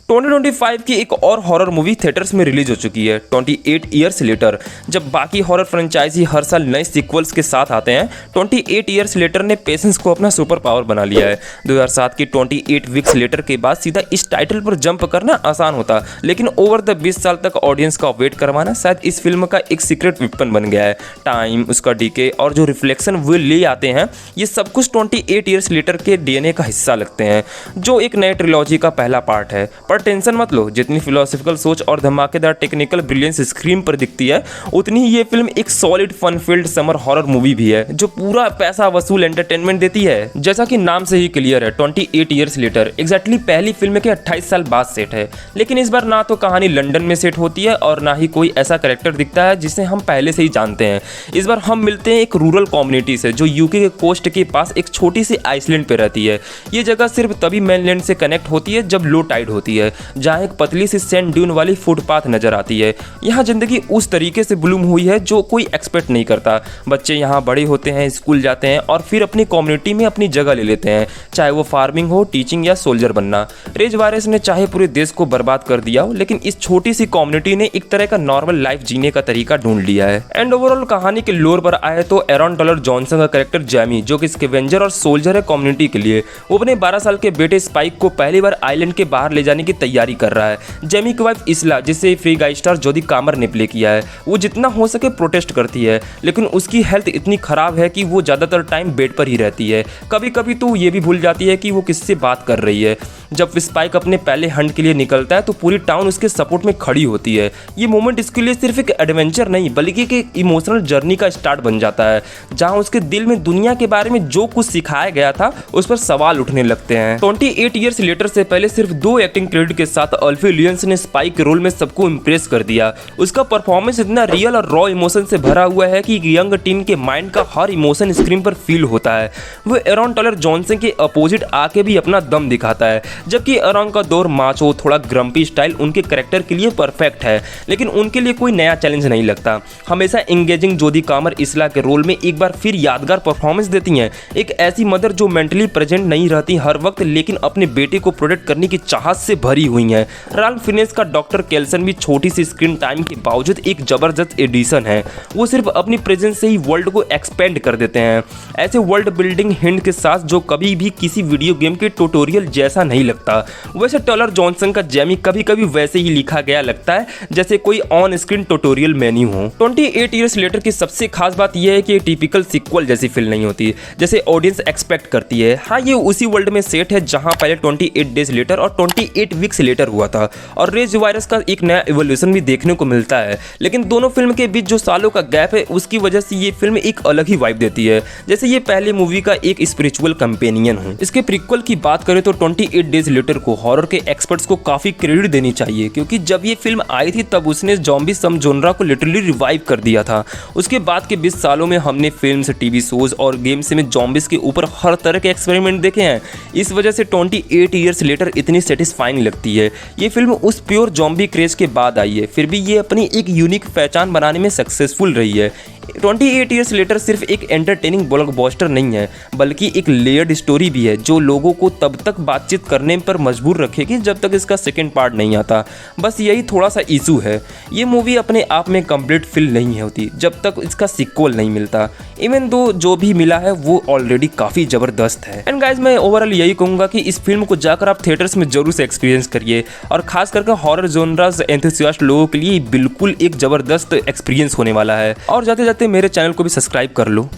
2025 की एक और हॉरर मूवी थिएटर्स में रिलीज हो चुकी है 28 ईयर्स लेटर। जब बाकी हॉरर फ्रेंचाइजी हर साल नए सीक्वल्स के साथ आते हैं, 28 ईयर्स लेटर ने पेशेंस को अपना सुपर पावर बना लिया है। 2007 की 28 वीक्स लेटर के बाद सीधा इस टाइटल पर जंप करना आसान होता, लेकिन ओवर द 20 साल तक ऑडियंस का वेट करवाना शायद इस फिल्म का एक सीक्रेट वेपन बन गया है। टाइम, उसका डीके और जो रिफ्लेक्शन वो ले आते हैं, ये सब कुछ 28 ईयर्स लेटर के डीएनए का हिस्सा लगते हैं, जो एक नए ट्रिलॉजी का पहला पार्ट है। पर टेंशन मत लो, जितनी फिलोसॉफिकल सोच और धमाकेदार टेक्निकल ब्रिलियंस स्क्रीन पर दिखती है, उतनी ही ये फिल्म एक solid fun filled summer horror movie भी है, जो पूरा पैसा वसूल एंटरटेनमेंट देती है। जैसा कि नाम से ही क्लियर है, 28 ईयर्स लेटर एग्जैक्टली पहली फिल्म के 28 साल बाद सेट है। लेकिन इस बार ना तो कहानी लंदन में सेट होती है और ना ही कोई ऐसा कैरेक्टर दिखता है जिसे हम पहले से ही जानते हैं। इस बार हम मिलते हैं एक रूरल कम्युनिटी से, जो यूके के कोस्ट के पास एक छोटी सी आइसलैंड पे रहती है। ये जगह सिर्फ तभी मेनलैंड से कनेक्ट होती है जब लो टाइड होती है, जहाँ एक पतली सी सैंड ड्यून वाली फुटपाथ नजर आती है। यहाँ जिंदगी उस तरीके से ब्लूम हुई है जो कोई एक्सपेक्ट नहीं करता। बच्चे यहाँ बड़े होते हैं, स्कूल जाते हैं और फिर अपनी कम्युनिटी में अपनी जगह ले लेते हैं, चाहे वो फार्मिंग हो, टीचिंग या सोल्जर बनना। रेज वायरस ने चाहे पूरे देश को बर्बाद कर दिया हो, लेकिन इस छोटी सी कम्युनिटी ने एक तरह का नॉर्मल लाइफ जीने का तरीका ढूंढ लिया है। एंड ओवरऑल कहानी के लोर पर आए तो एरॉन टॉलर जॉनसन का कैरेक्टर जैमी, जो कि स्कैवेंजर और सोल्जर है कम्युनिटी के लिए, वो अपने 12 साल के बेटे स्पाइक को पहली बार आइलैंड के बाहर ले जाने की तैयारी कर रहा है। जेमी की वाइफ इसला, जिसे फ्री गाय स्टार जोदी कामर ने प्ले किया है, वो जितना हो सके प्रोटेस्ट करती है, लेकिन उसकी हेल्थ इतनी खराब है कि वो ज़्यादातर टाइम बेड पर ही रहती है। कभी कभी तो ये भी भूल जाती है कि वो किससे बात कर रही है। जब स्पाइक अपने पहले हंट के लिए निकलता है तो पूरी टाउन उसके सपोर्ट में खड़ी होती है। ये मोमेंट इसके लिए सिर्फ एक एडवेंचर नहीं, बल्कि एक इमोशनल जर्नी का स्टार्ट बन जाता है, जहाँ उसके दिल में दुनिया के बारे में जो कुछ सिखाया गया था उस पर सवाल उठने लगते हैं। 28 ईयर्स लेटर से पहले सिर्फ 2 एक्टिंग क्रेडिट के साथ अल्फी लियंस ने स्पाइक के रोल में सबको इम्प्रेस कर दिया। उसका परफॉर्मेंस इतना रियल और रॉ इमोशन से भरा हुआ है कि यंग टीन के माइंड का हर इमोशन स्क्रीन पर फील होता है। वो एरॉन टॉलर जॉनसन के अपोजिट आके भी अपना दम दिखाता है, जबकि एरॉन का दौर माचो, थोड़ा ग्रम्पी स्टाइल उनके कैरेक्टर के लिए परफेक्ट है, लेकिन उनके लिए कोई नया चैलेंज नहीं लगता। हमेशा एंगेजिंग जोदी कामर इसला के रोल में एक बार फिर यादगार परफॉर्मेंस देती हैं, एक ऐसी मदर जो मेंटली प्रेजेंट नहीं रहती हर वक्त, लेकिन अपने बेटे को प्रोटेक्ट करने की चाहत से भरी हुई हैं। राल्फ फिनेस का डॉक्टर केल्सन भी छोटी सी स्क्रीन टाइम के बावजूद एक जबरदस्त एडिशन है। वो सिर्फ अपनी प्रेजेंस से ही वर्ल्ड को एक्सपेंड कर देते हैं, ऐसे वर्ल्ड बिल्डिंग हिंट के साथ जो कभी भी किसी वीडियो गेम के ट्यूटोरियल जैसा नहीं लगता। वैसे टॉलर जॉनसन का जेमी कभी कभी वैसे ही लिखा गया लगता है जैसे कोई ऑन स्क्रीन ट्यूटोरियल मेन्यू हो। 28 ईयर्स लेटर की सबसे खास बात यह है कि टिपिकल सीक्वल जैसी फील नहीं होती जैसे ऑडियंस एक्सपेक्ट करती है। हाँ, ये उसी वर्ल्ड में सेट है जहां पहले 28 डेज लेटर और 28 वीक्स लेटर हुआ था, और रेज वायरस का एक नया इवोल्यूशन भी देखने को मिलता है। लेकिन दोनों फिल्म के बीच जो सालों का गैप है, उसकी वजह से ये फिल्म एक अलग ही वाइब देती है, जैसे ये पहली मूवी का एक स्पिरिचुअल कंपेनियन हो। इसके प्रीक्वल की बात करें तो 28 डेज लेटर को हॉरर के एक्सपर्ट्स को काफी क्रेडिट देनी चाहिए, क्योंकि जब ये फिल्म आई थी तब उसने ज़ॉम्बी सम जोनरा को लिटरली रिवाइव कर दिया था। उसके बाद के 20 सालों में हमने फिल्म्स, टीवी शोज और गेम्स में ज़ॉम्बीज के ऊपर हर तरह के एक्सपेरिमेंट देखे हैं। इस वजह से 28 ईयर्स लेटर इतनी सेटिस्फाइंग लगती है। ये फिल्म उस प्योर ज़ॉम्बी क्रेज के बाद आई है, फिर भी ये अपनी एक यूनिक पहचान बनाने में सक्सेसफुल रही है। 28 ईयर्स लेटर सिर्फ एक एंटरटेनिंग ब्लॉकबस्टर नहीं है, बल्कि एक लेयर्ड स्टोरी भी है, जो लोगों को तब तक बातचीत करने पर मजबूर रखेगी जब तक इसका सेकंड पार्ट नहीं आता। बस यही थोड़ा सा इशू है, ये मूवी अपने आप में कंप्लीट फिल नहीं होती जब तक इसका सीक्वल नहीं मिलता। इवन दो जो भी मिला है वो ऑलरेडी काफ़ी ज़बरदस्त है। एंड गाइज, मैं ओवरऑल यही कहूँगा कि इस फिल्म को जाकर आप थिएटर्स में जरूर से एक्सपीरियंस करिए, और खास करके हॉरर जोनरास एंथुसियास्ट लोगों के लिए बिल्कुल एक ज़बरदस्त एक्सपीरियंस होने वाला है। और जाते जाते मेरे चैनल को भी सब्सक्राइब कर लो।